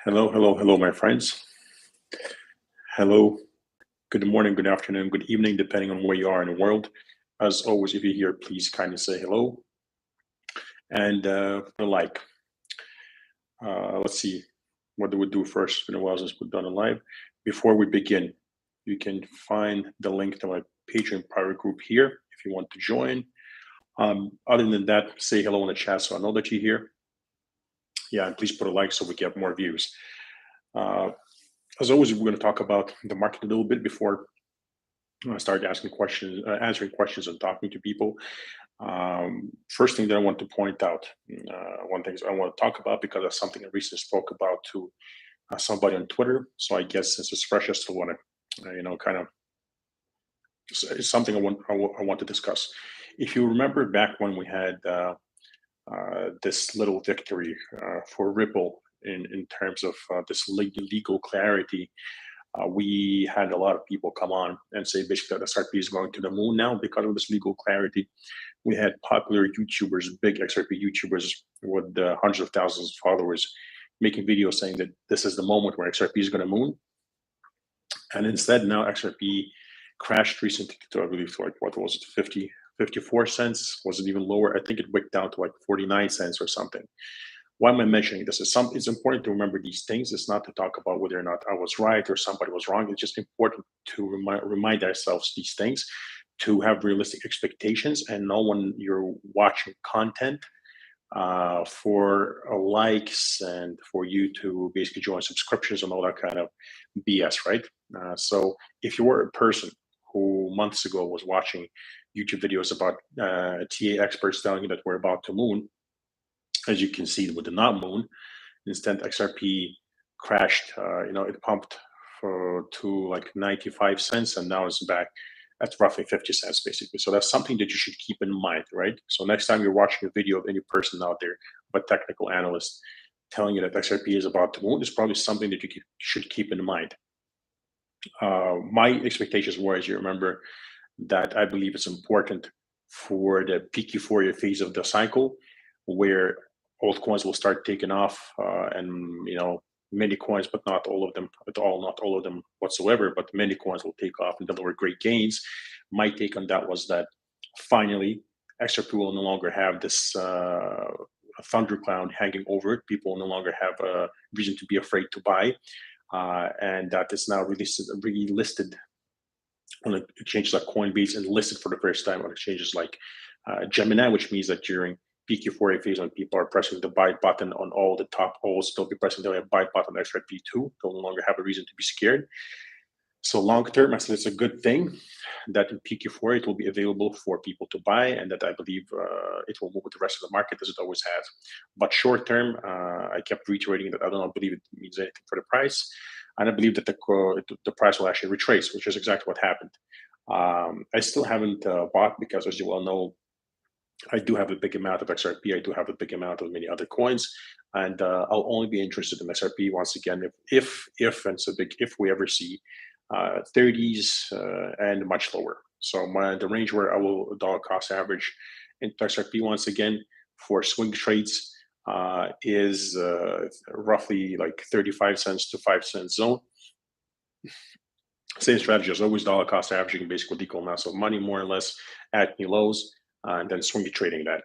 Hello, hello, hello, my friends. Hello, good morning, good afternoon, good evening, depending on where you are in the world. As always, if you're here, please kindly say hello and a like. Let's see, what do we do first? It's been a while since we've done a live. Before we begin, you can find the link to my Patreon private group here if you want to join. Other than that, say hello in the chat so I know that you're here. Yeah, and please put a like so we get more views. Uh, as always, we're going to talk about the market a little bit before I started asking questions, answering questions, and talking to people. First thing that I want to point out, one thing I want to talk about because that's something I recently spoke about to somebody on Twitter. So I guess since it's fresh, I still want to, kind of it's something I want to discuss. If you remember back when we had this little victory for Ripple in terms of this legal clarity, we had a lot of people come on and say basically that SRP is going to the moon now because of this legal clarity. We had popular YouTubers, big XRP YouTubers with hundreds of thousands of followers making videos saying that this is the moment where XRP is going to moon. And instead now XRP crashed recently to, I believe, like what was it, 50, 54 cents? Was it even lower? I think it wicked down to like 49 cents or something. Why am I mentioning this? It's important to remember these things. It's not to talk about whether or not I was right or somebody was wrong. It's just important to remind ourselves these things, to have realistic expectations and know when you're watching content for likes and for you to basically join subscriptions and all that kind of BS, right? So if you were a person who months ago was watching YouTube videos about TA experts telling you that we're about to moon, as you can see, with the not moon, instead XRP crashed. It pumped to like 95 cents, and now it's back at roughly 50 cents, basically. So that's something that you should keep in mind, right? So next time you're watching a video of any person out there, a technical analyst, telling you that XRP is about to moon, is probably something that you should keep in mind. My expectations were, as you remember, that I believe it's important for the peak euphoria phase of the cycle, where altcoins will start taking off, and many coins, but not all of them at all, not all of them whatsoever, but many coins will take off and deliver great gains. My take on that was that finally XRP will no longer have this thundercloud hanging over it. People will no longer have a reason to be afraid to buy, and that is now relisted on exchanges like Coinbase and listed for the first time on exchanges like Gemini, which means that during peak euphoria phase when people are pressing the buy button on all the top holes, they'll be pressing the buy button on XRP2. They'll no longer have a reason to be scared. So long term, I said it's a good thing that in peak euphoria it will be available for people to buy, and that I believe it will move with the rest of the market as it always has. But short term, I kept reiterating that I do not believe it means anything for the price, and I believe that the price will actually retrace, which is exactly what happened. I still haven't bought because, as you well know, I do have a big amount of XRP. I do have a big amount of many other coins, and I'll only be interested in XRP once again if and it's a big if we ever see 30s and much lower. So the range where I will dollar cost average in XRP once again for swing trades is roughly like 35 cents to 5 cents zone. Same strategy as always, dollar cost averaging basically equal amounts of money more or less at new lows, and then swing trading that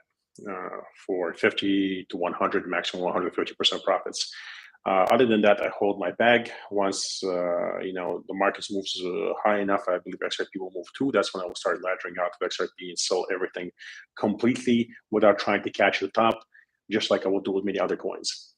for 50 to 100, maximum 150% profits. Other than that, I hold my bag. Once the markets moves high enough, I believe XRP will move too. That's when I will start laddering out of XRP and sell everything completely without trying to catch the top, just like I will do with many other coins.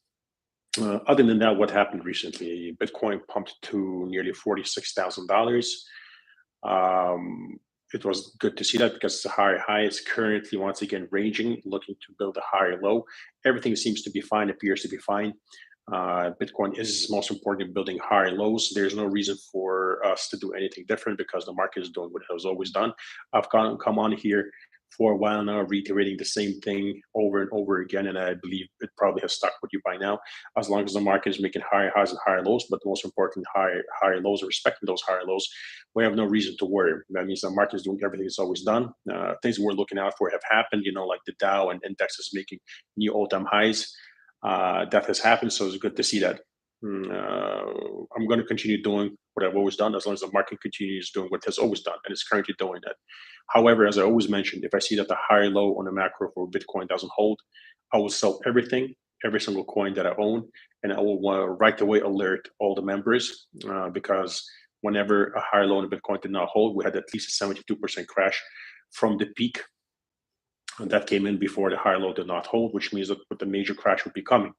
Other than that, what happened recently? Bitcoin pumped to nearly $46,000. It was good to see that because it's a higher high. It's currently once again ranging, looking to build a higher low. Everything seems to be fine, appears to be fine. Bitcoin is most important in building higher lows. There's no reason for us to do anything different because the market is doing what it has always done. I've come on here for a while now, reiterating the same thing over and over again, and I believe it probably has stuck with you by now. As long as the market is making higher highs and higher lows, but most important, higher lows, or respecting those higher lows, we have no reason to worry. That means the market is doing everything it's always done. Things we're looking out for have happened, like the Dow and indexes making new all-time highs. That has happened, so it's good to see that. I'm going to continue doing what I've always done as long as the market continues doing what it has always done, and it's currently doing that. However, as I always mentioned, if I see that the high low on the macro for Bitcoin doesn't hold, I will sell everything, every single coin that I own, and I will right away alert all the members because whenever a high low on Bitcoin did not hold, we had at least a 72% crash from the peak that came in before the high low did not hold, which means that the major crash would be coming,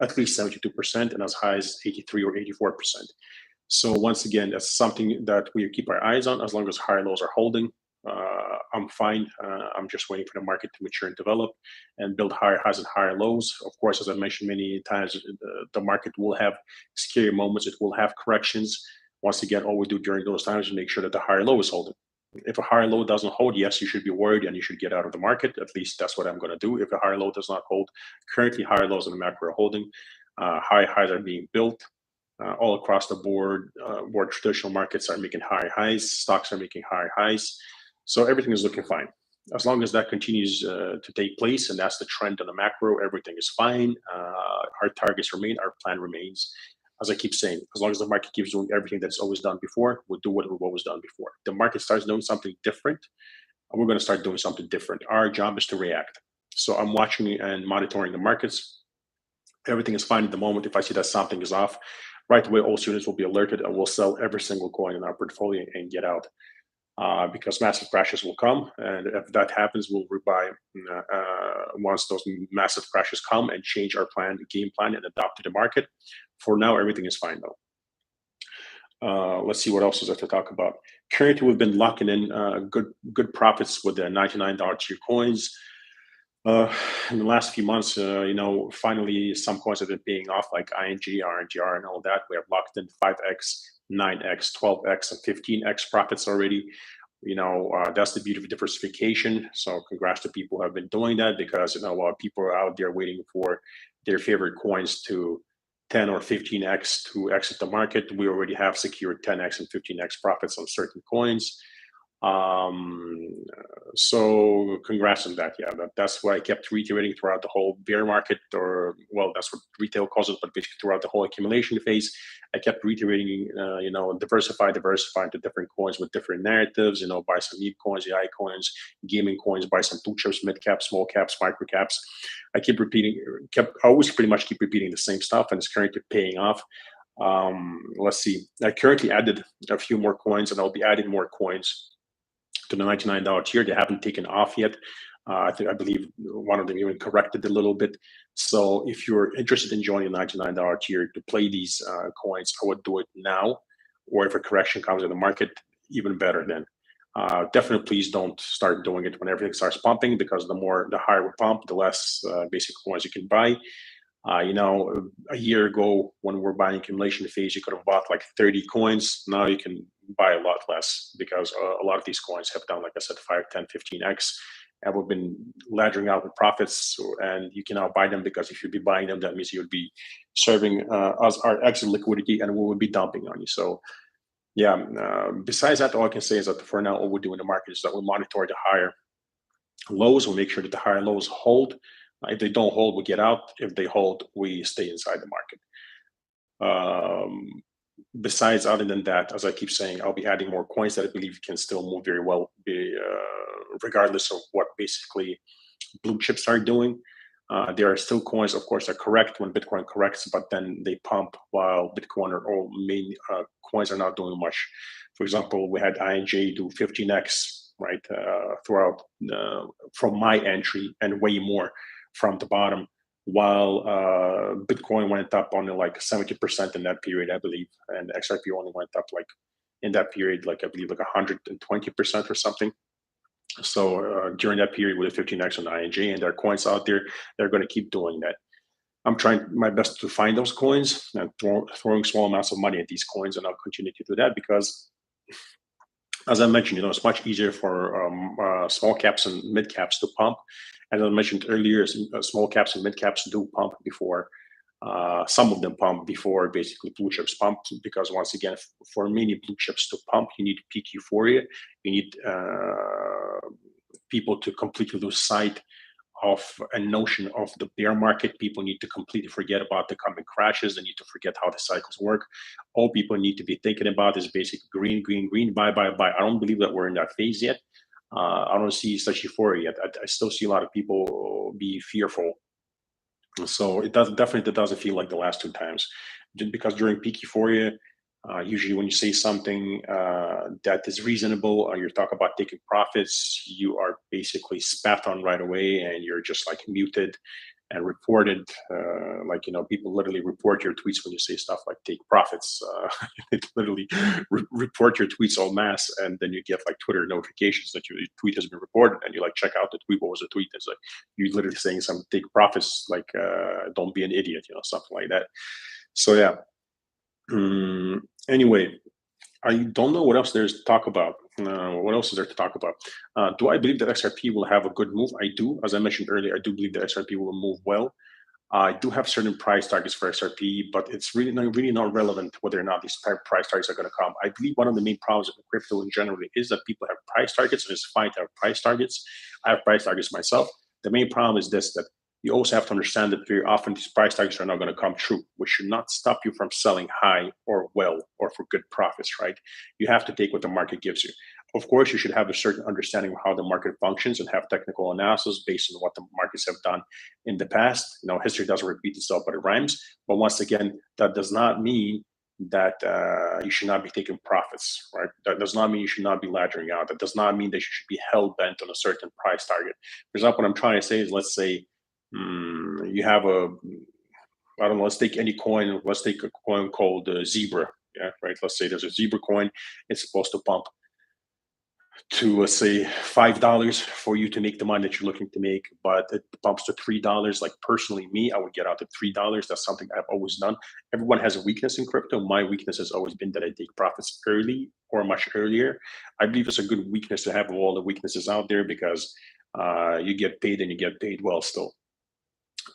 at least 72% and as high as 83 or 84%. So once again, that's something that we keep our eyes on. As long as high lows are holding, I'm fine. I'm just waiting for the market to mature and develop and build higher highs and higher lows. Of course, as I mentioned many times, the market will have scary moments. It will have corrections. Once again, all we do during those times is make sure that the higher low is holding. If a higher low doesn't hold, yes, you should be worried and you should get out of the market. At least that's what I'm going to do. If a higher low does not hold, currently higher lows in the macro are holding. High highs are being built all across the board. More traditional markets are making high highs. Stocks are making high highs. So everything is looking fine. As long as that continues to take place, and that's the trend on the macro, everything is fine. Our targets remain, our plan remains. As I keep saying, as long as the market keeps doing everything that's always done before, we'll do what we've always done before. The market starts doing something different, and we're going to start doing something different. Our job is to react. So I'm watching and monitoring the markets. Everything is fine at the moment. If I see that something is off, right away, all students will be alerted and we'll sell every single coin in our portfolio and get out. Because massive crashes will come, and if that happens, we'll rebuy once those massive crashes come and change our game plan, and adapt to the market. For now, everything is fine though. Let's see what else is there to talk about. Currently, we've been locking in good profits with the $99 tier coins. In the last few months, finally some coins have been paying off, like ING, RNGR, and all that. We have locked in 5x, 9x, 12x, and 15x profits already. That's the beauty of diversification. So congrats to people who have been doing that, because while people are out there waiting for their favorite coins to 10 or 15x to exit the market, we already have secured 10x and 15x profits on certain coins. So congrats on that. Yeah, that's why I kept reiterating throughout the whole bear market, or that's what retail calls it, but basically throughout the whole accumulation phase, I kept reiterating, diversify into different coins with different narratives. Buy some meme coins, AI coins, gaming coins, buy some blue chips, mid caps, small caps, micro caps. I always pretty much keep repeating the same stuff, and it's currently paying off. Let's see. I currently added a few more coins, and I'll be adding more coins to the $99 tier. They haven't taken off yet. I believe one of them even corrected a little bit. So if you're interested in joining the $99 tier to play these coins, I would do it now. Or if a correction comes in the market, even better then. Definitely, please don't start doing it when everything starts pumping, because the higher we pump, the less basic coins you can buy. A year ago when we're buying accumulation phase, you could have bought like 30 coins. Now you can buy a lot less, because a lot of these coins have done, like I said, 5, 10, 15x. And we've been laddering out with profits, and you can now buy them, because if you'd be buying them, that means you would be serving us our exit liquidity, and we would be dumping on you. So yeah, besides that, all I can say is that for now, all we do in the market is that we monitor the higher lows. We'll make sure that the higher lows hold. If they don't hold, we get out. If they hold, we stay inside the market. Besides, other than that, as I keep saying, I'll be adding more coins that I believe can still move very well, regardless of what basically blue chips are doing. There are still coins, of course, that correct when Bitcoin corrects, but then they pump while Bitcoin or all main coins are not doing much. For example, we had ING do 15x, right, throughout from my entry, and way more from the bottom, while Bitcoin went up only like 70% in that period, I believe, and XRP only went up like in that period, like I believe like 120% or something. So during that period with the 15x on ING, and there are coins out there, they're going to keep doing that. I'm trying my best to find those coins and throwing small amounts of money at these coins, and I'll continue to do that, because as I mentioned, it's much easier for small caps and mid caps to pump. As I mentioned earlier, small caps and mid caps do pump before, some of them pump before basically blue chips pump, because once again, for many blue chips to pump, you need peak euphoria. You need people to completely lose sight of a notion of the bear market. People need to completely forget about the coming crashes. They need to forget how the cycles work. All people need to be thinking about is basically green, green, green, buy, buy, buy. I don't believe that we're in that phase yet. I don't see such euphoria yet. I still see a lot of people be fearful. So it doesn't feel like the last two times, because during peak euphoria, usually when you say something that is reasonable, or you talk about taking profits, you are basically spat on right away, and you're just like muted and reported. People literally report your tweets when you say stuff like take profits. They literally report your tweets en masse, and then you get like Twitter notifications that your tweet has been reported, and you like check out the tweet. What was the tweet? It's like you literally saying some take profits, like don't be an idiot, something like that. So yeah. Anyway, I don't know what else there's to talk about. What else is there to talk about? Do I believe that XRP will have a good move? I do. As I mentioned earlier, I do believe that XRP will move well. I do have certain price targets for XRP, but it's really not relevant whether or not these price targets are going to come. I believe one of the main problems with crypto in general is that people have price targets, and it's fine to have price targets. I have price targets myself. The main problem is this, that you also have to understand that very often these price targets are not going to come true, which should not stop you from selling high or well or for good profits, right? You have to take what the market gives you. Of course, you should have a certain understanding of how the market functions and have technical analysis based on what the markets have done in the past. History doesn't repeat itself, but it rhymes. But once again, that does not mean that you should not be taking profits, right? That does not mean you should not be laddering out. That does not mean that you should be hell bent on a certain price target. For example, what I'm trying to say is, let's say you have I don't know, let's take any coin. Let's take a coin called Zebra. Yeah, right. Let's say there's a Zebra coin. It's supposed to pump to, let's say, $5 for you to make the money that you're looking to make, but it pumps to $3. Like personally, me, I would get out to $3. That's something I've always done. Everyone has a weakness in crypto. My weakness has always been that I take profits early or much earlier. I believe it's a good weakness to have of all the weaknesses out there, because you get paid, and you get paid well still.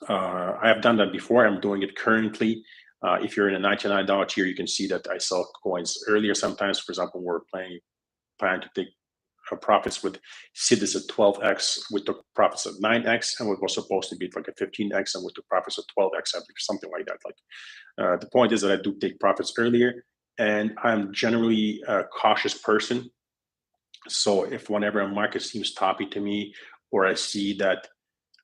I have done that before. I'm doing it currently. If you're in a $99 tier, you can see that I sell coins earlier sometimes. For example, we're planning to take profits with CIDs at 12x. We took profits at 9x, and we were supposed to be like a 15x, and we took profits at 12x, something like that. Like the point is that I do take profits earlier, and I'm generally a cautious person. So if whenever a market seems toppy to me, or I see that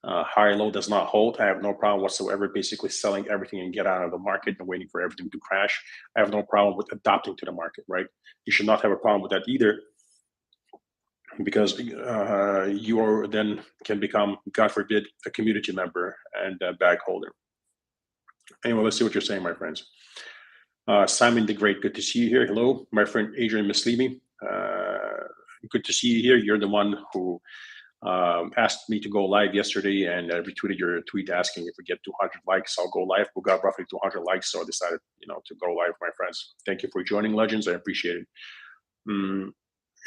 high low does not hold, I have no problem whatsoever basically selling everything and get out of the market and waiting for everything to crash. I have no problem with adapting to the market, right? You should not have a problem with that either, because you are then can become, God forbid, a community member and a bag holder. Anyway, let's see what you're saying, my friends. Simon the Great, good to see you here. Hello, my friend Adrian Mislimi. Good to see you here. You're the one who asked me to go live yesterday, and I retweeted your tweet asking if we get 200 likes, I'll go live. We got roughly 200 likes, so I decided, to go live, my friends. Thank you for joining, legends. I appreciate it.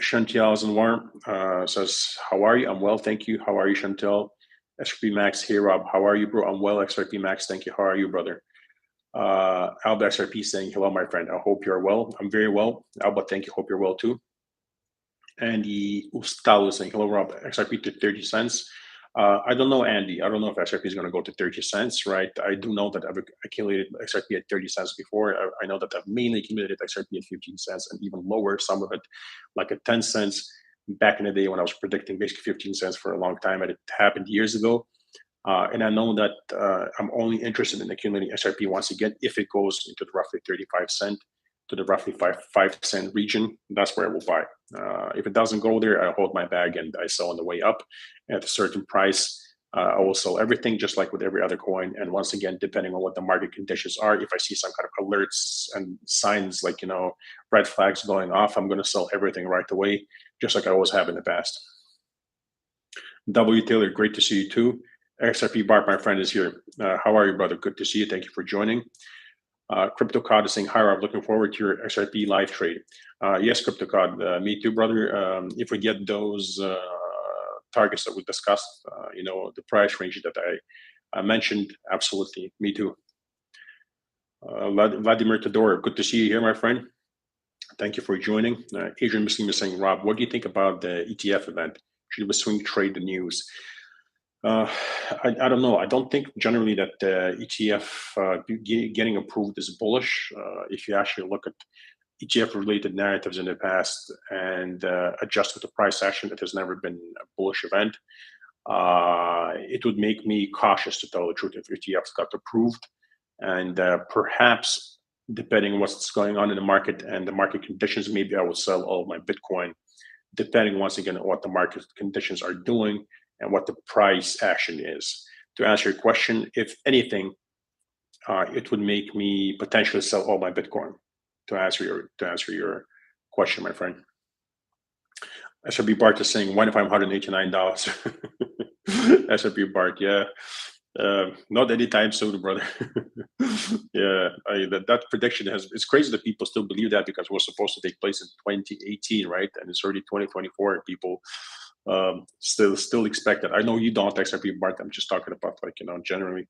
Chantel Zanwar says, how are you? I'm well, thank you. How are you, Chantel? XRP Max, hey Rob, how are you, bro? I'm well, XRP Max, thank you. How are you, brother? Alba XRP saying, hello, my friend. I hope you're well. I'm very well. Alba, thank you. Hope you're well too. Andy Ustalo saying, hello, Rob, XRP to 30 cents. I don't know, Andy. I don't know if XRP is going to go to 30 cents, right? I do know that I've accumulated XRP at 30 cents before. I know that I've mainly accumulated XRP at 15 cents and even lower, some of it like at 10 cents back in the day when I was predicting basically 15 cents for a long time. And it happened years ago. And I know that I'm only interested in accumulating XRP once again if it goes into the roughly 35 cent to the roughly 5 cent region. That's where I will buy. If it doesn't go there, I hold my bag and I sell on the way up at a certain price. I will sell everything just like with every other coin. And once again, depending on what the market conditions are, if I see some kind of alerts and signs like, red flags going off, I'm going to sell everything right away, just like I always have in the past. W. Taylor, great to see you too. XRP Bart, my friend, is here. How are you, brother? Good to see you. Thank you for joining. CryptoCod is saying, hi, Rob, looking forward to your XRP live trade. Yes, CryptoCod, me too, brother. If we get those targets that we discussed, the price range that I mentioned, absolutely, me too. Vladimir Todorov, good to see you here, my friend. Thank you for joining. Adrian Muslim is saying, Rob, what do you think about the ETF event? Should we swing trade the news? Uh, I don't know. I don't think generally that ETF getting approved is bullish. If you actually look at ETF related narratives in the past and adjust with the price action, it has never been a bullish event. It would make me cautious, to tell the truth, if ETFs got approved. And perhaps, depending on what's going on in the market and the market conditions, maybe I will sell all my Bitcoin, depending once again on what the market conditions are doing and what the price action is. To answer your question, if anything, it would make me potentially sell all my Bitcoin. To answer your question, my friend. SRB Bart is saying, "What if I'm $189?" SRB Bart, yeah. Not anytime soon, brother. Yeah, that prediction it's crazy that people still believe that, because it was supposed to take place in 2018, right? And it's already 2024, and people still expect that. I know you don't, XRP Bart. I'm just talking about, like, generally.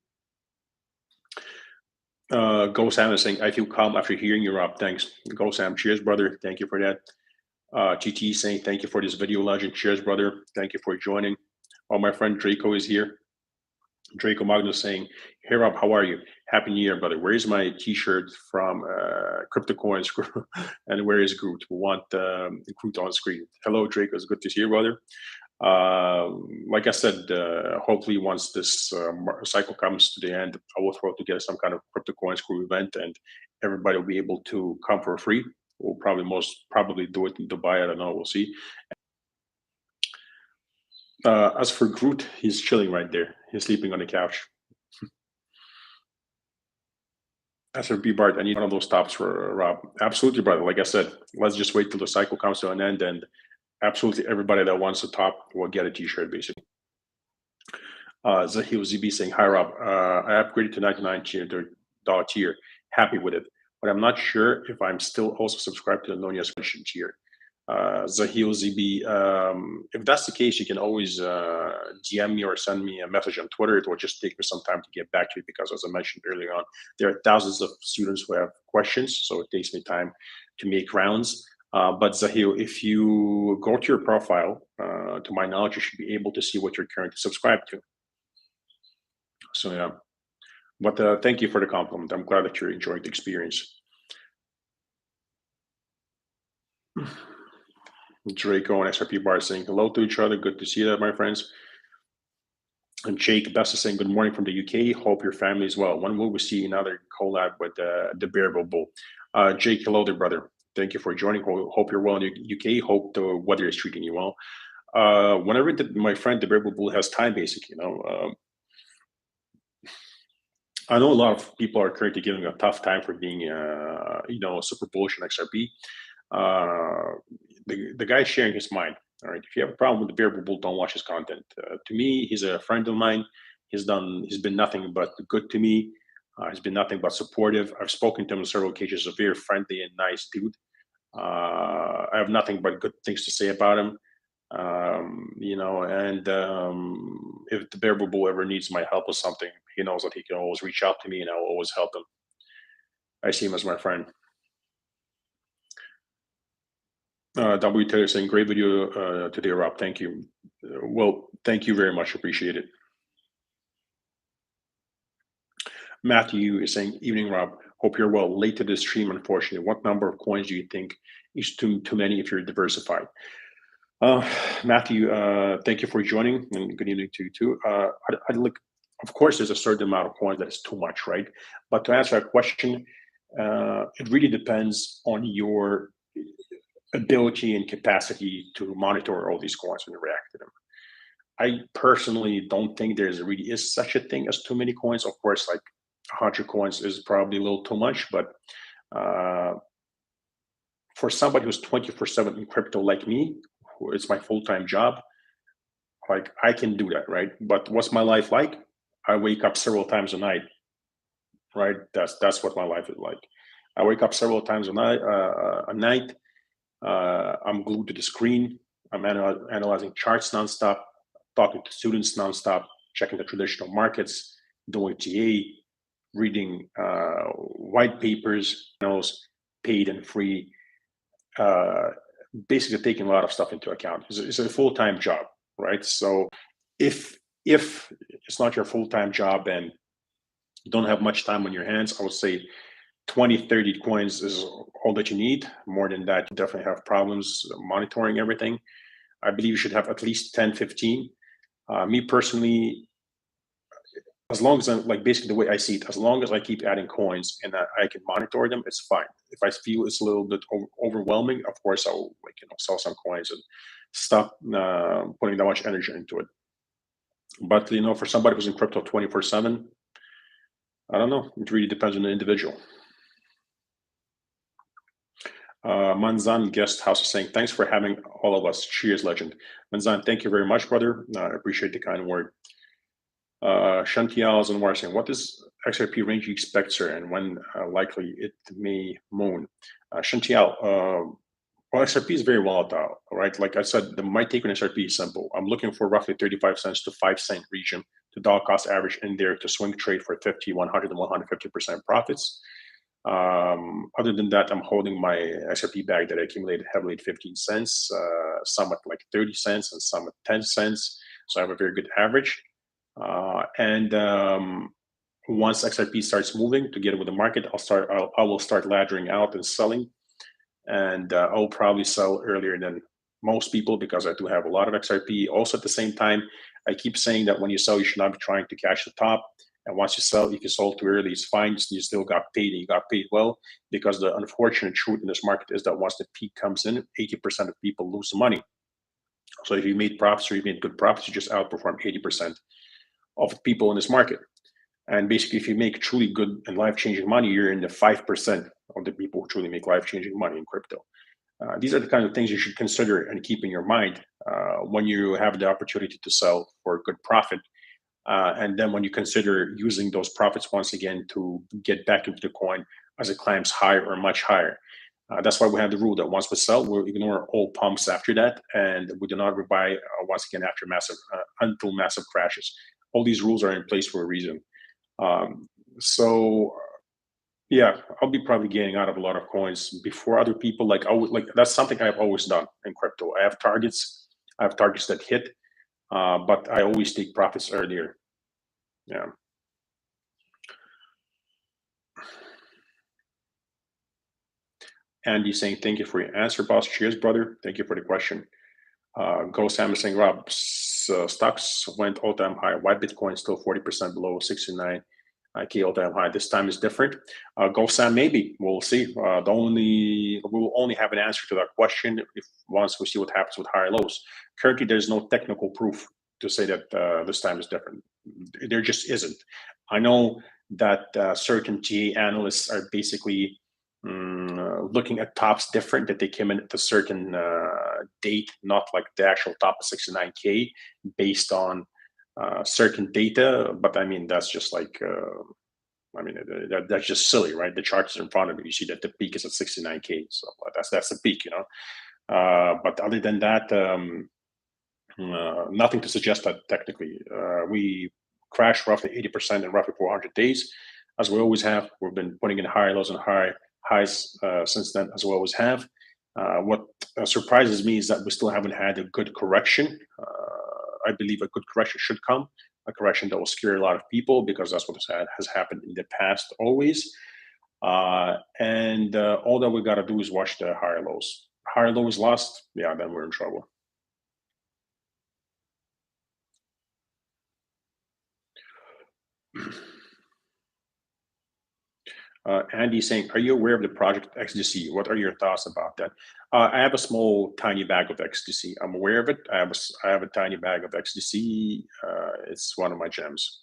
Go Sam is saying, "I feel calm after hearing you, Rob. Thanks." Go Sam. Cheers, brother. Thank you for that. GT saying, "Thank you for this video, legend." Cheers, brother. Thank you for joining. Oh, my friend Draco is here. Draco Magnus saying, "Hey Rob, how are you? Happy New Year, brother. Where's my T-shirt from Crypto Coins? And where is Groot? We want Groot on screen." Hello, Draco. It's good to see you, brother. Like I said, hopefully once this cycle comes to the end, I will throw together some kind of Crypto Coins crew event, and everybody will be able to come for free. We'll most probably do it in Dubai. I don't know. We'll see. As for Groot, he's chilling right there. He's sleeping on the couch. As for B Bart, I need one of those tops for Rob. Absolutely, brother. Like I said, let's just wait till the cycle comes to an end, and absolutely everybody that wants a top will get a T-shirt, basically. Zahil ZB saying, "Hi Rob, I upgraded to $99 tier. Happy with it, but I'm not sure if I'm still also subscribed to the Nonia's mention tier." Zahil ZB, if that's the case, you can always DM me or send me a message on Twitter. It will just take me some time to get back to you, because, as I mentioned earlier on, there are thousands of students who have questions, so it takes me time to make rounds. But Zahil, if you go to your profile, to my knowledge, you should be able to see what you're currently subscribed to. So yeah, but thank you for the compliment. I'm glad that you're enjoying the experience. Draco and XRP Bar saying hello to each other. Good to see that, my friends. And Jake Best is saying, "Good morning from the UK. Hope your family is well. When will we see another collab with the Bearable Bull?" Jake, hello there, brother. Thank you for joining. Hope you're well in the UK. Hope the weather is treating you well. Whenever my friend the Bearable Bull has time, basically, I know a lot of people are currently giving a tough time for being, super bullish on XRP. The guy's sharing his mind. All right. If you have a problem with the Bearable Bull, don't watch his content. To me, he's a friend of mine. He's been nothing but good to me. He's been nothing but supportive. I've spoken to him on several occasions. He's a very friendly and nice dude. I have nothing but good things to say about him. And if the Bearable Bull ever needs my help with something, he knows that he can always reach out to me, and I will always help him. I see him as my friend. W. Taylor saying, "Great video today, Rob. Thank you." Well, thank you very much. Appreciate it. Matthew is saying, "Evening, Rob. Hope you're well. Late to this stream, unfortunately. What number of coins do you think is too many if you're diversified?" Matthew, thank you for joining, and good evening to you too. I'd look. Of course, there's a certain amount of coins that is too much, right? But to answer that question, it really depends on your ability and capacity to monitor all these coins and react to them. I personally don't think there's really is such a thing as too many coins. Of course, like 100 coins is probably a little too much, but uh, for somebody who's 24/7 in crypto like me, who it's my full-time job, like I can do that, right? But what's my life like? I wake up several times a night, right? That's what my life is like. I wake up several times a night. I'm glued to the screen. I'm analyzing charts nonstop, talking to students nonstop, checking the traditional markets, doing TA, reading white papers, paid and free, basically taking a lot of stuff into account. It's a full-time job, right? So if if it's not your full-time job and you don't have much time on your hands, I would say 20, 30 coins is all that you need. More than that, you definitely have problems monitoring everything. I believe you should have at least 10, 15. Me personally, as long as I'm like basically the way I see it, as long as I keep adding coins and I can monitor them, it's fine. If I feel it's a little bit overwhelming, of course I'll sell some coins and stop putting that much energy into it. But for somebody who's in crypto 24/7, I don't know. It really depends on the individual. Manzan Guest House is saying, thanks for having all of us. Cheers, legend. Manzan, thank you very much, brother. I appreciate the kind word. Shantial is saying, what is XRP range you expect, sir, and when likely it may moon? Shantial, well, XRP is very volatile, right? Like I said, my take on XRP is simple. I'm looking for roughly 35 cents to 5 cent region to dollar cost average in there to swing trade for 50, 100, and 150% profits. Other than that, I'm holding my XRP bag that I accumulated heavily at 15 cents, some at like 30 cents, and some at 10 cents. So I have a very good average. And once XRP starts moving to get with the market, I will start laddering out and selling, and I'll probably sell earlier than most people because I do have a lot of XRP. Also, at the same time, I keep saying that when you sell, you should not be trying to catch the top. And once you sell, if you sold too early, it's fine. You still got paid, and you got paid well. Because the unfortunate truth in this market is that once the peak comes in, 80% of people lose the money. So if you made profits or you made good profits, you just outperform 80% of people in this market. And basically, if you make truly good and life-changing money, you're in the 5% of the people who truly make life-changing money in crypto. These are the kind of things you should consider and keep in your mind when you have the opportunity to sell for a good profit. And then when you consider using those profits once again to get back into the coin as it climbs higher or much higher. That's why we have the rule that once we sell, we'll ignore all pumps after that, and we do not rebuy once again after until massive crashes. All these rules are in place for a reason. So yeah, I'll be probably getting out of a lot of coins before other people. That's something I've always done in crypto. I have targets that hit, but I always take profits earlier. Yeah. Andy saying, thank you for your answer, boss. Cheers, brother. Thank you for the question. Go Sam is saying, Rob, stocks went all-time high. Why Bitcoin still 40% below 69? K all-time high. This time is different. Go Sam, maybe we'll see. We will only have an answer to that question once we see what happens with higher lows. Currently, there's no technical proof to say that this time is different. There just isn't. I know that certain TA analysts are basically looking at tops different, that they came in at a certain date, not like the actual top of 69K based on certain data. But I mean, that's just like, that's just silly, right? The chart is in front of you. You see that the peak is at 69K. So that's the peak, But other than that, nothing to suggest that technically. We crashed roughly 80% in roughly 400 days, as we always have. We've been putting in higher lows and highs since then, as we always have. What surprises me is that we still haven't had a good correction. I believe a good correction should come, a correction that will scare a lot of people, because that's what has happened in the past always. And all that we got to do is watch the higher lows. Higher lows lost, yeah, then we're in trouble. Andy saying, are you aware of the project XDC? What are your thoughts about that? I have a small, tiny bag of XDC. I'm aware of it. I have a tiny bag of XDC. It's one of my gems.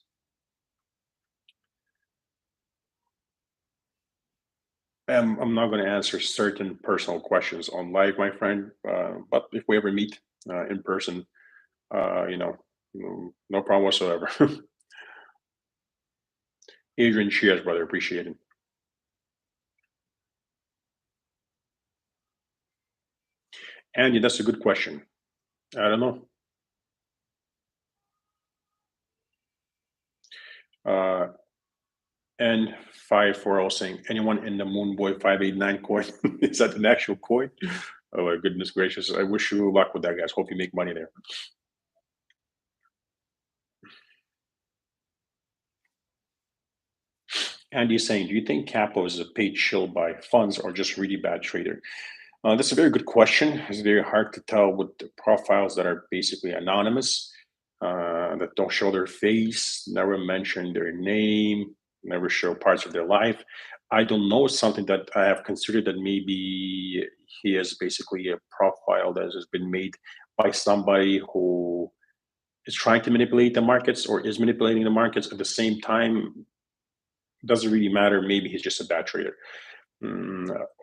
I'm not going to answer certain personal questions on live, my friend. But if we ever meet in person, no problem whatsoever. Adrian, cheers, brother. Appreciate it. Andy, that's a good question. I don't know. N540 saying, anyone in the Moonboy 589 coin? Is that an actual coin? Oh my goodness gracious. I wish you luck with that, guys. Hope you make money there. Andy's saying, do you think Capo is a paid shill by funds or just really bad trader? That's a very good question. It's very hard to tell with the profiles that are basically anonymous, that don't show their face, never mention their name, never show parts of their life. I don't know. It's something that I have considered that maybe he is basically a profile that has been made by somebody who is trying to manipulate the markets or is manipulating the markets at the same time. Doesn't really matter. Maybe he's just a bad trader.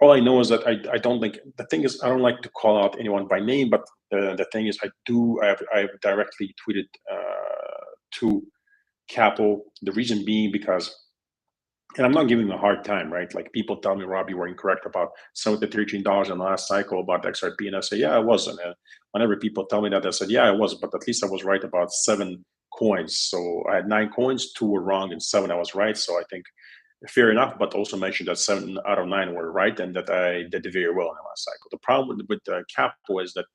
All I know is that I don't like the thing is I don't like to call out anyone by name, but the thing is I have directly tweeted to Capo. The reason being because, and I'm not giving him a hard time, right? Like people tell me, Rob, you were incorrect about some of the $13 in the last cycle about XRP, and I say, yeah, I wasn't. And whenever people tell me that, I said, yeah, I was, but at least I was right about 7 coins. So I had 9 coins, 2 were wrong, and 7 I was right. So I think fair enough, but also mentioned that 7 out of 9 were right and that I did very well in the last cycle. The problem with Capo is that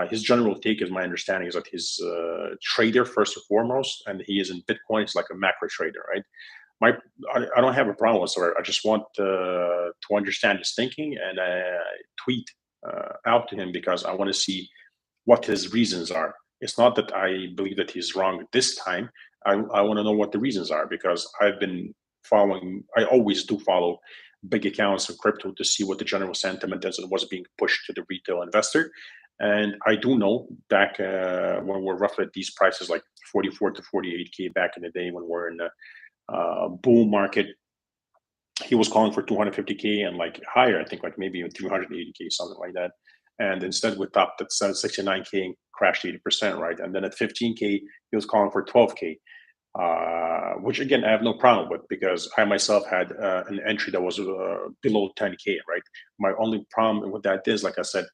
his general take, is my understanding, is that he's a trader first and foremost, and he is in Bitcoin. He's like a macro trader, right? My, I don't have a problem whatsoever. I just want to understand his thinking, and I tweet out to him because I want to see what his reasons are. It's not that I believe that he's wrong this time. I want to know what the reasons are because I've been following. I always do follow big accounts of crypto to see what the general sentiment is and what's being pushed to the retail investor. And I do know back when we're roughly at these prices, like 44 to 48K back in the day when we're in the bull market, he was calling for 250K and like higher, I think like maybe even 380K, something like that. And instead we topped at 69K and crashed 80%, right? And then at 15K, he was calling for 12K, which again, I have no problem with because I myself had an entry that was below 10K, right? My only problem with that is, like I said,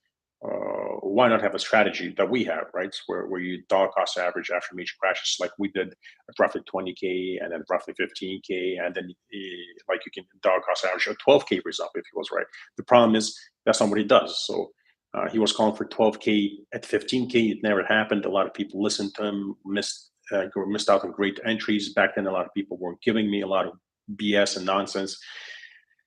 why not have a strategy that we have, right? Where you dollar cost average after major crashes, like we did at roughly 20K and then roughly 15K, and then like you can dollar cost average at 12K, for example, if he was right. The problem is that's not what he does. So he was calling for 12K at 15K. It never happened. A lot of people listened to him, missed out on great entries. Back then, a lot of people were giving me a lot of BS and nonsense,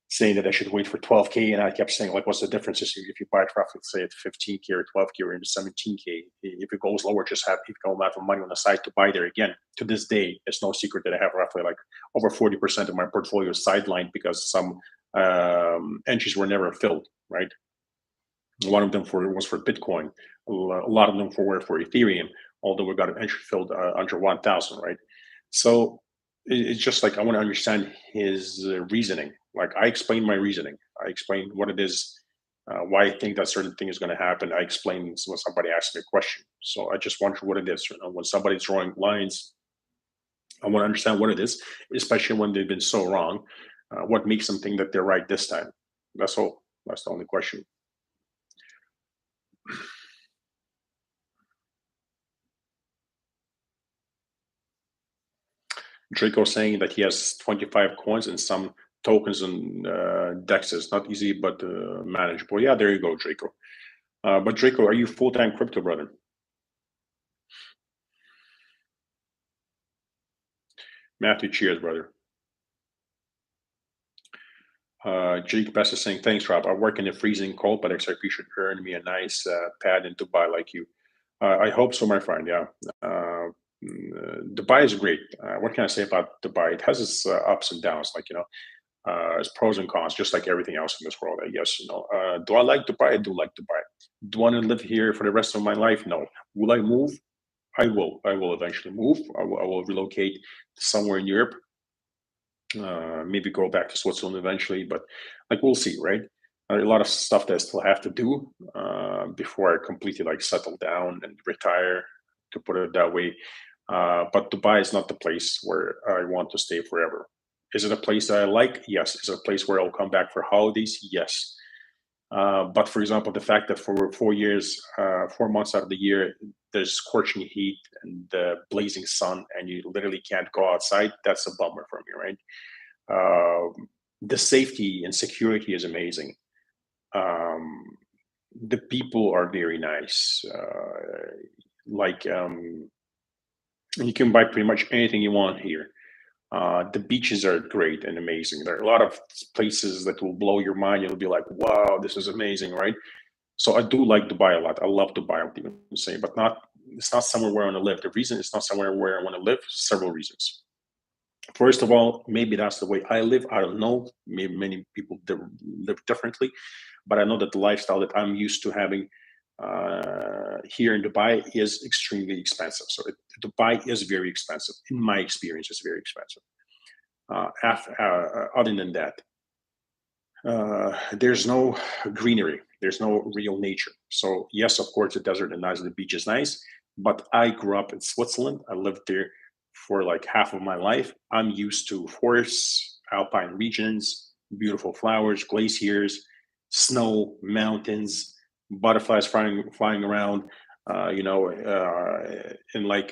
saying that I should wait for 12K. And I kept saying, like, what's the difference if you buy it roughly, say, at 15K or 12K or into 17K? If it goes lower, just have people go out of money on the side to buy there again. To this day, it's no secret that I have roughly like over 40% of my portfolio sidelined because some entries were never filled, right? One of them was for Bitcoin. A lot of them were for Ethereum, although we got an entry filled under 1,000, right? So it's just like I want to understand his reasoning. Like I explained my reasoning. I explained what it is, why I think that certain thing is going to happen. I explained when somebody asked me a question. So I just wonder what it is. You know, when somebody's drawing lines, I want to understand what it is, especially when they've been so wrong. What makes them think that they're right this time? That's all. That's the only question. Draco saying that he has 25 coins and some tokens and dexes. Not easy, but manageable. Yeah, there you go, Draco. But Draco, are you full-time crypto, brother? Matthew, cheers, brother. Jake Best is saying, thanks, Rob. I work in the freezing cold, but XRP should earn me a nice pad in Dubai like you. I hope so, my friend. Yeah. Dubai is great. What can I say about Dubai? It has its ups and downs, like, it's pros and cons, just like everything else in this world, I guess. Do I like Dubai? I do like Dubai. Do I want to live here for the rest of my life? No. Will I move? I will. I will eventually move. I will relocate to somewhere in Europe. Maybe go back to Switzerland eventually, but like we'll see, right? A lot of stuff that I still have to do before I completely like settle down and retire, to put it that way. But Dubai is not the place where I want to stay forever. Is it a place that I like? Yes. Is it a place where I'll come back for holidays? Yes. But for example, the fact that for 4 years, 4 months out of the year, there's scorching heat and blazing sun, and you literally can't go outside, that's a bummer for me, right? The safety and security is amazing. Um, the people are very nice. Like, you can buy pretty much anything you want here. The beaches are great and amazing. There are a lot of places that will blow your mind. You'll be like, "Wow, this is amazing!" Right? So I do like Dubai a lot. I love Dubai, I would even say, but not. It's not somewhere where I want to live. The reason it's not somewhere where I want to live, several reasons. First of all, maybe that's the way I live. I don't know. Maybe many people live differently, but I know that the lifestyle that I'm used to having here in Dubai is extremely expensive. So Dubai is very expensive. In my experience, it's very expensive. Other than that, there's no greenery. There's no real nature. So yes, of course, the desert is nice, the beach is nice. But I grew up in Switzerland. I lived there for like half of my life. I'm used to forests, alpine regions, beautiful flowers, glaciers, snow, mountains, butterflies flying around. And like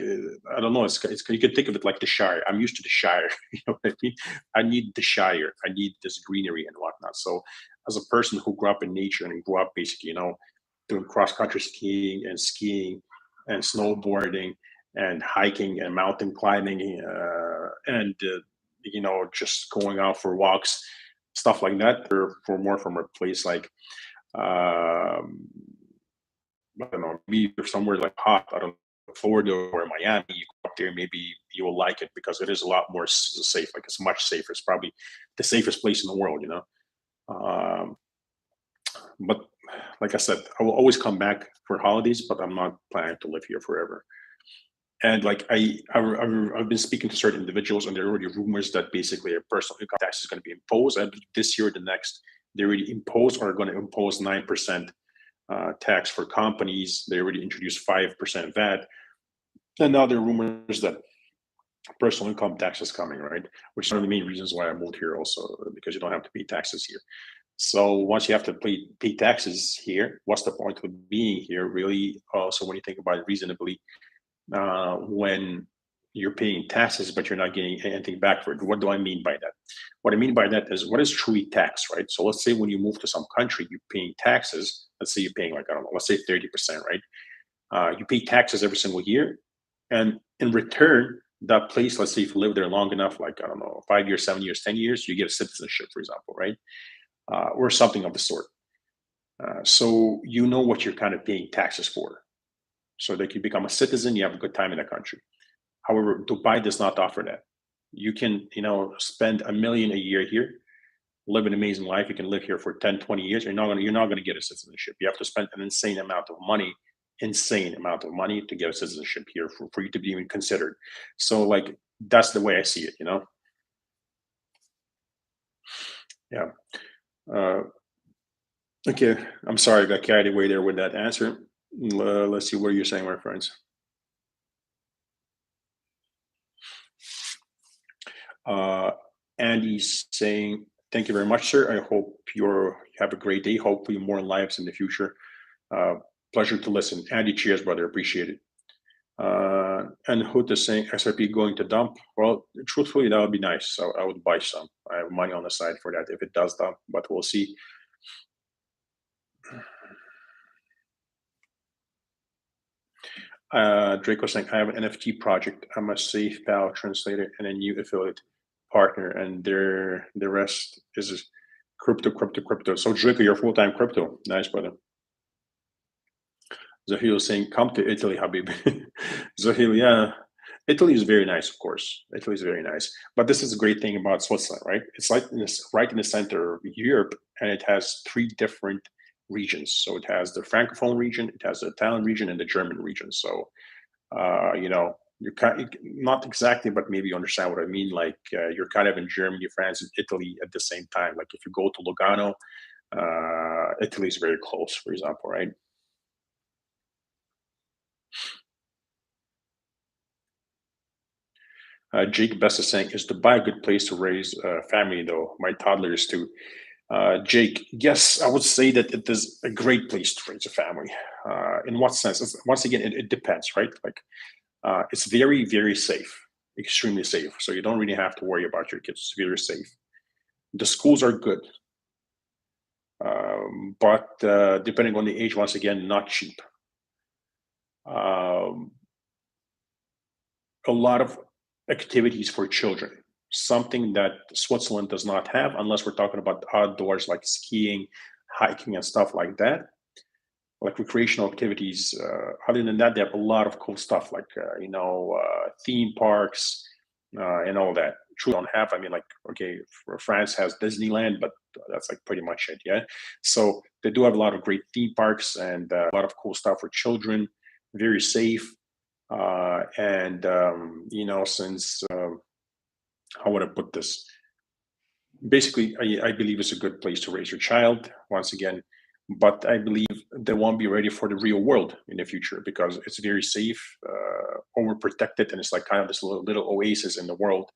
I don't know, it's you can think of it like the Shire. I'm used to the Shire. You know what I mean? I need the Shire. I need this greenery and whatnot. So, as a person who grew up in nature and grew up basically, doing cross country skiing and snowboarding and hiking and mountain climbing and just going out for walks, stuff like that. For more from a place like um, I don't know, maybe if somewhere like hot, I don't know, Florida or Miami, you go up there, maybe you will like it because it is a lot more safe. Like it's much safer. It's probably the safest place in the world. Um, but like I said, I will always come back for holidays, but I'm not planning to live here forever. And like I've been speaking to certain individuals, and there are already rumors that basically a personal income tax is going to be imposed. I believe this year, or the next, they already imposed or are going to impose 9% tax for companies. They already introduced 5% VAT, and now there are rumors that personal income tax is coming, right? Which is one of the main reasons why I moved here, also because you don't have to pay taxes here. So once you have to pay taxes here, what's the point of being here, really? Also, when you think about it reasonably, when you're paying taxes but you're not getting anything back for it. What do I mean by that? What I mean by that is what is truly tax, right? So let's say when you move to some country, you're paying taxes. Let's say you're paying like, I don't know, let's say 30%, right? You pay taxes every single year. And in return, that place, let's say if you live there long enough, like, I don't know, 5 years, 7 years, 10 years, you get a citizenship, for example, right? Or something of the sort. So you know what you're kind of paying taxes for. So that you become a citizen, you have a good time in the country. However, Dubai does not offer that. You can, spend 1 million a year here, live an amazing life. You can live here for 10, 20 years. You're not gonna get a citizenship. You have to spend an insane amount of money to get a citizenship here for you to be even considered. So like that's the way I see it. Yeah. Uh, okay. I'm sorry I got carried away there with that answer. Let's see what you're saying, my friends. Uh, Andy's saying, "Thank you very much, sir. I hope you have a great day. Hopefully, more lives in the future. Uh, Pleasure to listen. Andy, cheers, brother. Appreciate it." And Hood is saying, "SRP going to dump." Well, truthfully, that would be nice. So I would buy some. I have money on the side for that if it does dump, but we'll see. Draco saying, "I have an NFT project. I'm a safe PAL translator and a new affiliate partner, and the rest is crypto, crypto, crypto." So Draco, you're full time crypto. Nice, brother. Zahil saying, "Come to Italy, Habib." Zahil, yeah, Italy is very nice, of course. Italy is very nice, but this is a great thing about Switzerland, right? It's like right in the center of Europe, and it has three different regions. So it has the Francophone region, it has the Italian region, and the German region. So you're not exactly, but maybe you understand what I mean. Like you're kind of in Germany, France, and Italy at the same time. Like if you go to Lugano, Italy is very close, for example, right? Jake Best is saying, "Is Dubai a good place to raise a family, though? My toddler is too." Jake, yes, I would say that it is a great place to raise a family. In what sense? Once again, it depends, right? Like, it's very, very safe, extremely safe. So you don't really have to worry about your kids. It's very safe. The schools are good, but depending on the age, once again, not cheap. Um, a lot of activities for children. something that Switzerland does not have, unless we're talking about outdoors like skiing, hiking, and stuff like that, like recreational activities. Other than that, they have a lot of cool stuff like theme parks and all that. True, don't have. I mean, like, okay, France has Disneyland, but that's like pretty much it. Yeah, so they do have a lot of great theme parks and a lot of cool stuff for children. Very safe, and since how would I put this? Basically, I believe it's a good place to raise your child. Once again, but I believe they won't be ready for the real world in the future because it's very safe, overprotected, and it's like kind of this little oasis in the world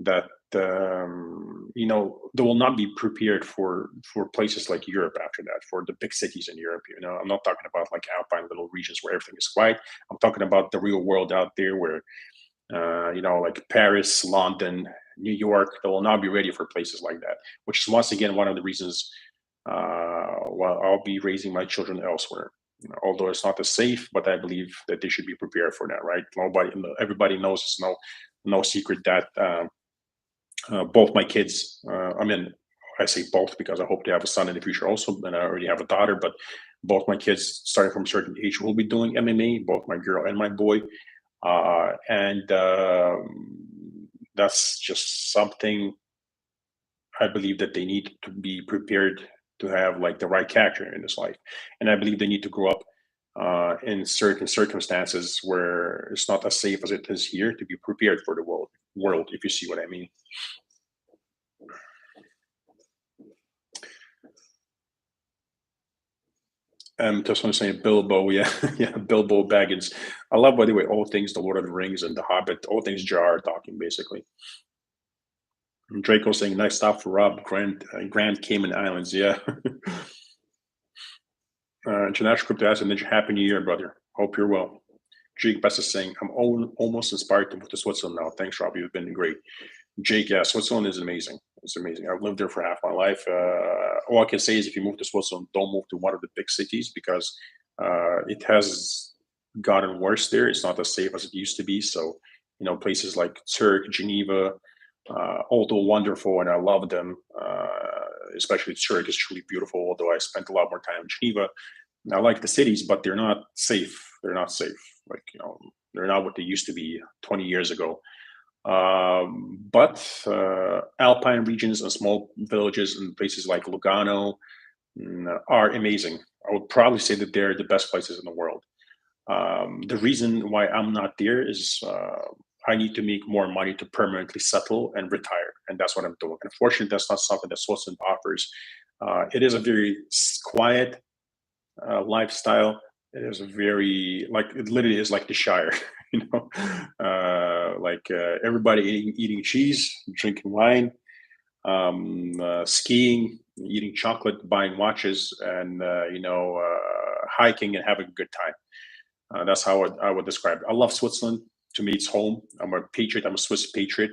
that they will not be prepared for places like Europe after that, for the big cities in Europe. I'm not talking about like alpine little regions where everything is quiet. I'm talking about the real world out there where like Paris, London, New York. They will not be ready for places like that, which is once again one of the reasons why I'll be raising my children elsewhere. Although it's not as safe, but I believe that they should be prepared for that, right? Everybody knows it's no secret that both my kids. I mean, I say both because I hope to have a son in the future also, and I already have a daughter. But both my kids, starting from a certain age, will be doing MMA. Both my girl and my boy, and that's just something I believe that they need to be prepared to have like the right character in this life, and I believe they need to grow up in certain circumstances where it's not as safe as it is here to be prepared for the world, if you see what I mean. Just want to say Bilbo, yeah, yeah, Bilbo Baggins. I love, by the way, all things The Lord of the Rings and The Hobbit, all things Jar talking basically. And Draco saying nice stop for Rob Grand Cayman Islands, yeah. International Crypto Asset Ninja, Happy New Year, brother. Hope you're well. Jake Best is saying, I'm almost inspired to move to Switzerland now. Thanks, Rob. You've been great. Jake, yeah, Switzerland is amazing. It's amazing. I've lived there for half my life. All I can say is if you move to Switzerland, don't move to one of the big cities because it has gotten worse there. It's not as safe as it used to be. So, places like Zurich, Geneva, although wonderful, and I love them, especially Zurich is truly beautiful, although I spent a lot more time in Geneva. I like the cities, but they're not safe. They're not safe. Like, they're not what they used to be 20 years ago. But alpine regions and small villages and places like Lugano are amazing. I would probably say that they're the best places in the world. The reason why I'm not there is I need to make more money to permanently settle and retire, and that's what I'm doing. Unfortunately, that's not something that Switzerland offers. It is a very quiet lifestyle. It is a very like it literally is like the Shire, you know, everybody eating cheese, drinking wine, skiing, eating chocolate, buying watches, and hiking and having a good time. That's how I would describe it. I love Switzerland. To me, it's home. I'm a patriot. I'm a Swiss patriot.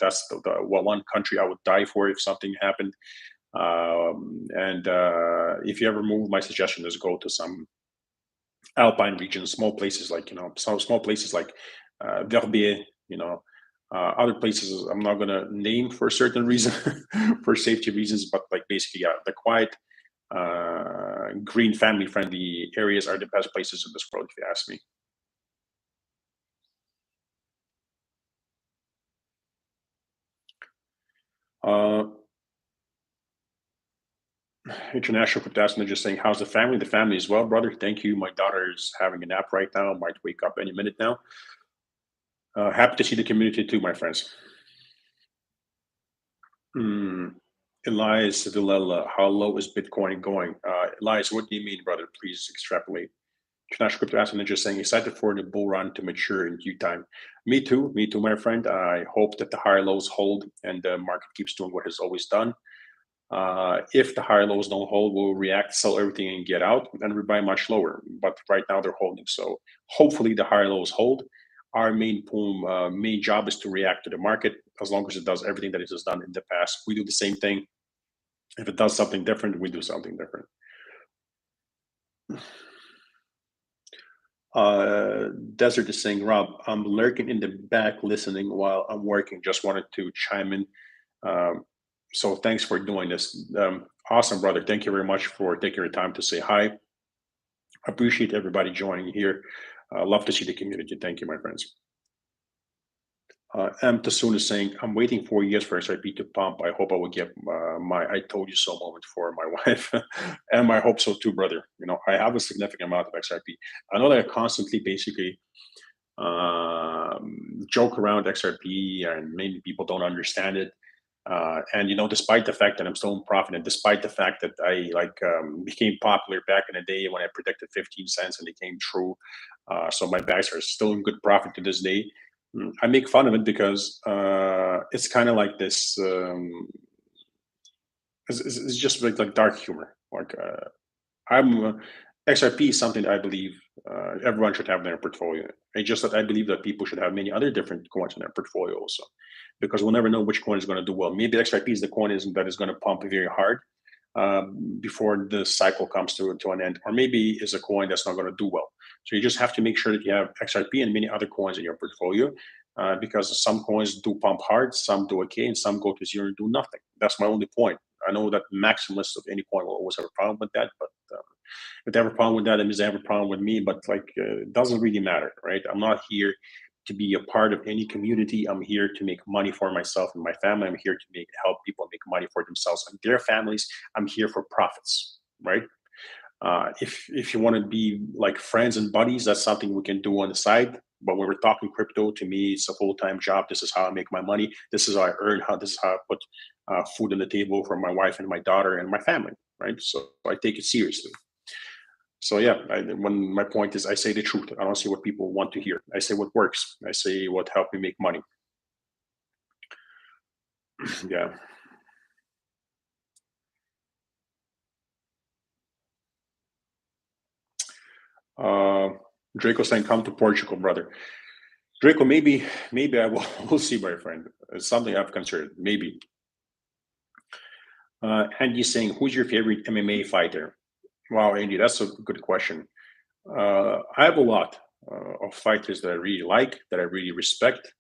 That's the one country I would die for if something happened. And if you ever move, my suggestion is go to some alpine regions, small places like some small places like Verbier. Other places I'm not gonna name for a certain reason, for safety reasons, but like basically, yeah, the quiet, green, family-friendly areas are the best places in this world, if you ask me. Uh, International Cryptastic just saying, "How's the family? The family is well, brother. Thank you. My daughter is having a nap right now. Might wake up any minute now. Happy to see the community too, my friends." Hmm. Elias Villela, how low is Bitcoin going? Elias, what do you mean, brother? Please extrapolate. International Crypto Asset Ninja saying excited for the bull run to mature in due time. Me too, my friend. I hope that the higher lows hold and the market keeps doing what it's always done. If the higher lows don't hold, we'll react, sell everything, and get out, and we buy much lower. But right now they're holding, so hopefully the higher lows hold. Our main job is to react to the market. As long as it does everything that it has done in the past, we do the same thing. If it does something different, we do something different. Desert is saying, Rob, I'm lurking in the back listening while I'm working. Just wanted to chime in. Um, so thanks for doing this. Awesome, brother. Thank you very much for taking your time to say hi. Appreciate everybody joining here. Love to see the community. Thank you, my friends. M. Tasun is saying, I'm waiting 4 years for XRP to pump. I hope I will get my I told you so moment for my wife. And I hope so too, brother. You know, I have a significant amount of XRP. I know that I constantly basically joke around XRP and maybe people don't understand it. And you know, despite the fact that I'm still in profit, and despite the fact that I became popular back in the day when I predicted 15 cents and it came true, so my bags are still in good profit to this day. I make fun of it because it's kind of like this. It's just like dark humor. Like I'm XRP is something that I believe everyone should have in their portfolio. It's just that I believe that people should have many other different coins in their portfolio also, because we'll never know which coin is going to do well. Maybe XRP is the coin that is going to pump very hard before the cycle comes to an end, or maybe is a coin that's not going to do well. So you just have to make sure that you have XRP and many other coins in your portfolio, because some coins do pump hard, some do okay, and some go to zero and do nothing. That's my only point. I know that maximalists of any coin will always have a problem with that, but if they have a problem with that, that means they have a problem with me. But it doesn't really matter, right? I'm not here to be a part of any community. I'm here to make money for myself and my family. I'm here to help people make money for themselves and their families. I'm here for profits, right? If you want to be like friends and buddies, that's something we can do on the side. But when we're talking crypto, to me, it's a full-time job. This is how I make my money. This is how I earn. This is how I put food on the table for my wife and my daughter and my family, right? So I take it seriously. So yeah, when my point is, I say the truth. I don't say what people want to hear. I say what works. I say what helped me make money. Yeah. Uh, Draco saying, "Come to Portugal, brother." Draco, maybe I will. We'll see, my friend. It's something I've considered. Maybe. Andy saying, "Who's your favorite MMA fighter?" Wow, Andy, that's a good question. I have a lot of fighters that I really like, that I really respect.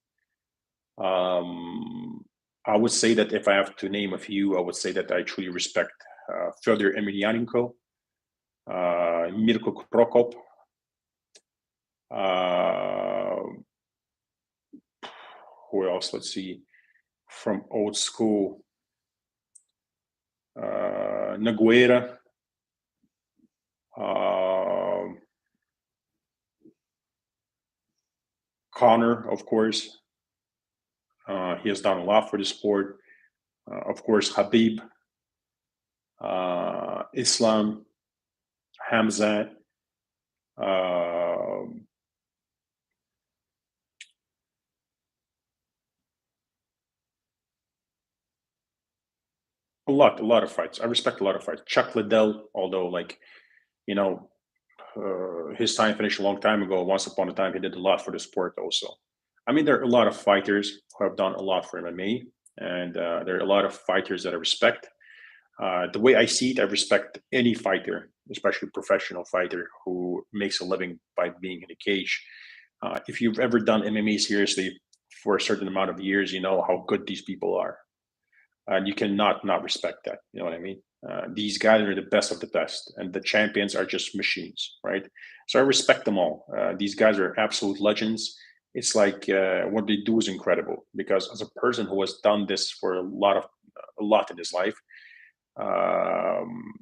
Um, I would say that if I have to name a few, I would say that I truly respect Fyodor Emelianenko, Mirko Krokop, uh, who else? Let's see, from old school, Nogueira, uh, Connor, of course. He has done a lot for the sport. Of course, Habib, Islam, Hamzat, uh, a lot of fights. I respect a lot of fights. Chuck Liddell, although you know, his time finished a long time ago. Once upon a time, he did a lot for the sport also. I mean, there are a lot of fighters who have done a lot for MMA, and there are a lot of fighters that I respect. The way I see it, I respect any fighter, especially professional fighter who makes a living by being in a cage. If you've ever done MMA seriously for a certain amount of years, you know how good these people are, and you cannot not respect that. You know what I mean? These guys are the best of the best, and the champions are just machines, right? So I respect them all. These guys are absolute legends. It's like what they do is incredible, because as a person who has done this for a lot in his life, um,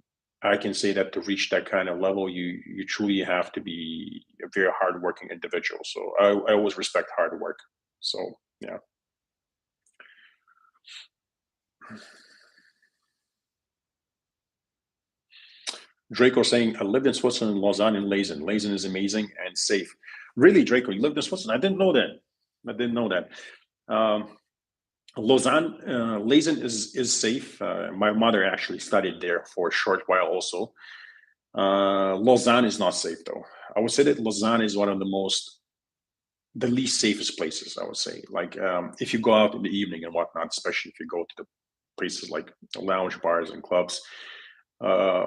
I can say that to reach that kind of level, you truly have to be a very hardworking individual. So I always respect hard work. So yeah. Draco saying, I lived in Switzerland, Lausanne, and Leysen. Leysen is amazing and safe. Really, Draco, you lived in Switzerland? I didn't know that. I didn't know that. Lausanne, Leysen is safe. My mother actually studied there for a short while also. Lausanne is not safe though. I would say that Lausanne is one of the least safest places. I would say, if you go out in the evening and whatnot, especially if you go to the places like lounge bars and clubs. Uh,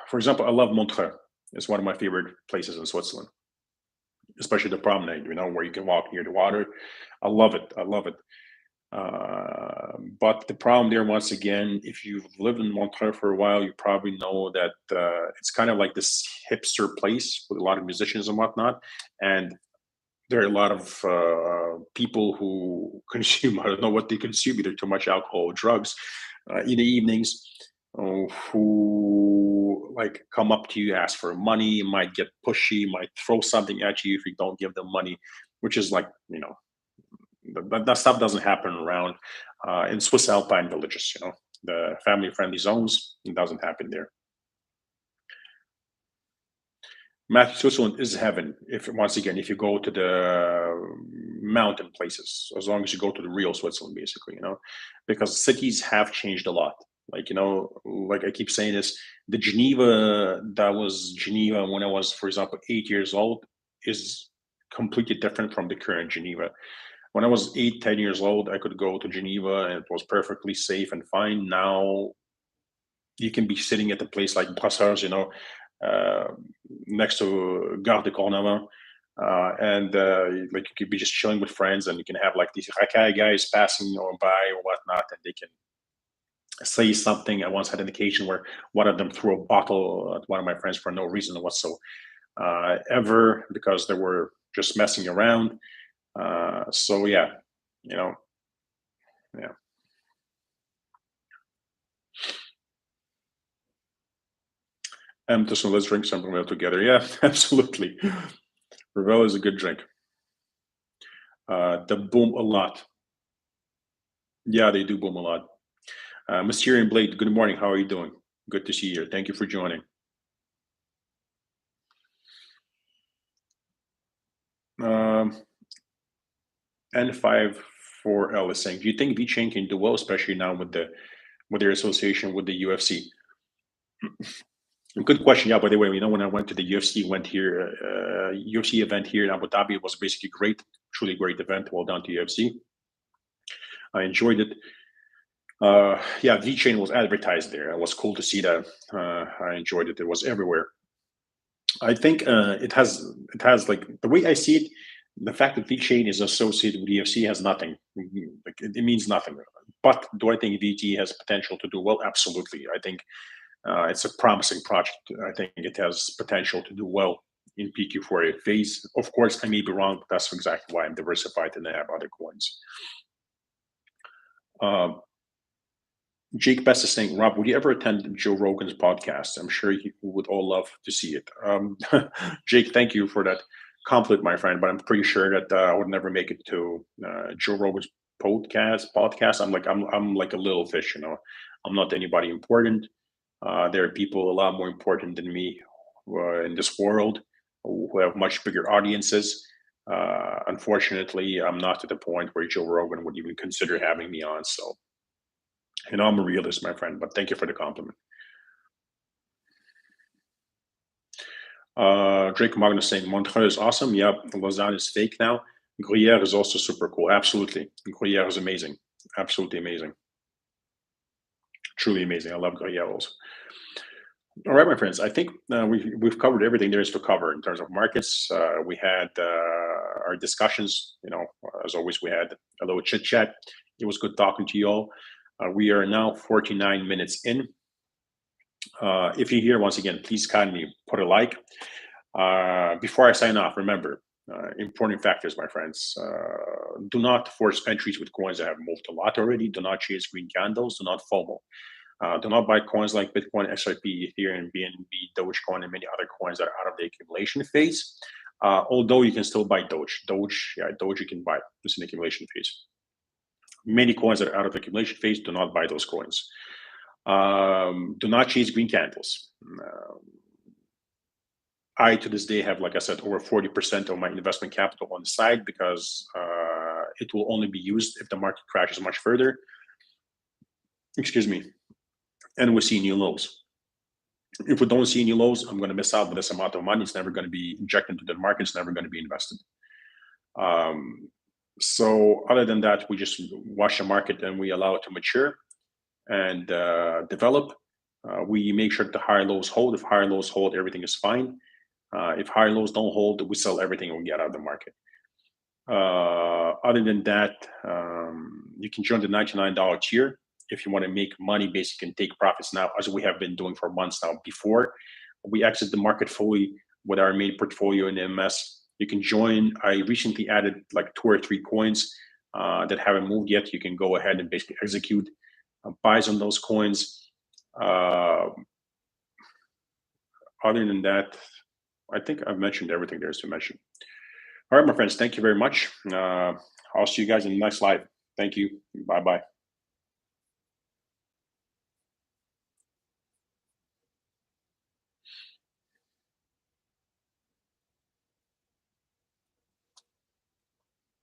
for example, I love Montreux. It's one of my favorite places in Switzerland, especially the promenade, where you can walk near the water. I love it. I love it. But the problem there, once again, if you've lived in Montreux for a while, you probably know that it's kind of like this hipster place with a lot of musicians and whatnot. And there are a lot of people who consume, I don't know what they consume, either too much alcohol or drugs in the evenings, who like come up to you, ask for money, might get pushy, might throw something at you if you don't give them money, which is like, that stuff doesn't happen around in Swiss Alpine villages, the family friendly zones. It doesn't happen there. Matthew, Switzerland is heaven. If once again, if you go to the mountain places, as long as you go to the real Switzerland, basically, because cities have changed a lot. Like like I keep saying this, the Geneva that was Geneva when I was, for example, 8 years old, is completely different from the current Geneva. When I was 8, 10 years old, I could go to Geneva and it was perfectly safe and fine. Now you can be sitting at a place like Brussels, uh, next to Gare de Cornavin, and like you could be just chilling with friends, and you can have like these racaille guys passing or by or whatnot, and they can say something. I once had an occasion where one of them threw a bottle at one of my friends for no reason whatsoever, ever, because they were just messing around. So yeah, you know, yeah. So let's drink something real together. Yeah, absolutely. Revel is a good drink. The boom a lot. Yeah, they do boom a lot. Mysterian Blade, good morning. How are you doing? Good to see you. Thank you for joining. Um, N54L is saying, do you think Vechain can do well, especially now with their association with the UFC? Good question. Yeah, by the way, when I went to the UFC event here in Abu Dhabi, it was basically great, truly great event. Well done to UFC. I enjoyed it. Yeah, VChain was advertised there. It was cool to see that. I enjoyed it. It was everywhere. I think it has like the way I see it. The fact that VChain is associated with UFC has nothing. Like it means nothing. But do I think VT has potential to do well? Absolutely. I think it's a promising project. I think it has potential to do well in PQ4A phase. Of course, I may be wrong, but that's exactly why I'm diversified and I have other coins. Um, Jake Best is saying, Rob, would you ever attend Joe Rogan's podcast? I'm sure you would all love to see it. Jake, thank you for that compliment, my friend. But I'm pretty sure that I would never make it to Joe Rogan's Podcast. I'm like a little fish. I'm not anybody important. There are people a lot more important than me in this world who have much bigger audiences. Unfortunately, I'm not to the point where Joe Rogan would even consider having me on. So I'm a realist, my friend, but thank you for the compliment. Drake Magnus saying Montreux is awesome. Yep, Lausanne is fake now. Gruyere is also super cool. Absolutely. Gruyere is amazing. Absolutely amazing. Truly amazing. I love Gruyere also. All right, my friends. I think we've covered everything there is to cover in terms of markets. We had our discussions. As always, we had a little chit chat. It was good talking to you all. We are now 49 minutes in. If you're here, once again, please kindly put a like. Before I sign off, remember, important factors, my friends. Do not force entries with coins that have moved a lot already. Do not chase green candles. Do not FOMO. Do not buy coins like Bitcoin, XRP, Ethereum, BNB, Dogecoin, and many other coins that are out of the accumulation phase. Although you can still buy Doge. Doge you can buy. It's an accumulation phase. Many coins that are out of the accumulation phase, do not buy those coins. Do not chase green candles. I, to this day, have, like I said, over 40% of my investment capital on the side because it will only be used if the market crashes much further. Excuse me. And we see new lows. If we don't see new lows, I'm going to miss out with this amount of money. It's never going to be injected into the market. It's never going to be invested. So other than that, we just watch the market and we allow it to mature and develop. We make sure the higher lows hold. If higher lows hold, everything is fine. If higher lows don't hold, we sell everything and we get out of the market. Other than that, you can join the $99 tier if you want to make money, basically, and take profits now, as we have been doing for months now. Before we exit the market fully with our main portfolio in MS, you can join. I recently added like 2 or 3 coins that haven't moved yet. You can go ahead and basically execute buys on those coins. Other than that, I think I've mentioned everything there is to mention. All right, my friends, thank you very much. I'll see you guys in the next live. Thank you. Bye-bye.